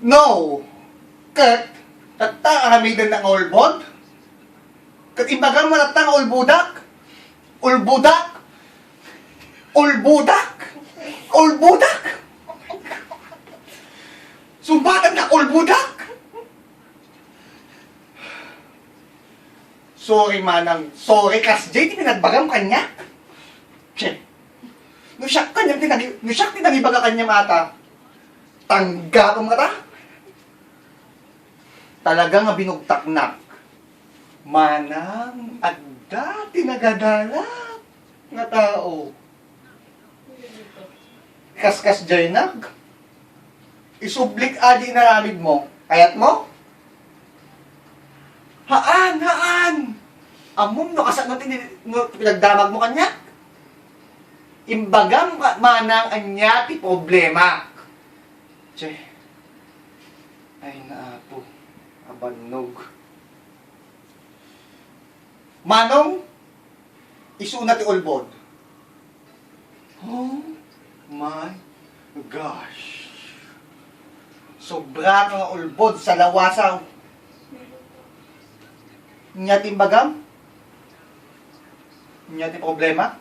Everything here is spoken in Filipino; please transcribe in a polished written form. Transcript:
No! Kat, tatta aramidan ng ulbod? Kat imbagan mo tatta ng ulbudak? Ulbudak? Ulbudak? Ulbudak? Sumbatan na ulbudak? Sorry manang, sorry kas Jay, di pinagbagam kanya. Che, nusak tinagibaga kanya mata. Tangga ko mata. Talaga nga binugtaknak. Manang adda tinagadalak nga tao. Kaskas Jay nag. Isublik adi naramid mo. Kayat mo? Haan! Amom no kasat no pinagdamag mo kanya. Imbagam manang anya ti problema. Che. Ay naapo. Abanog. Manong isuna ti ulbod. Oh my gosh. Sobra ka nga ulbod sa lawasaw. Nya timbagam? Nya ti problema?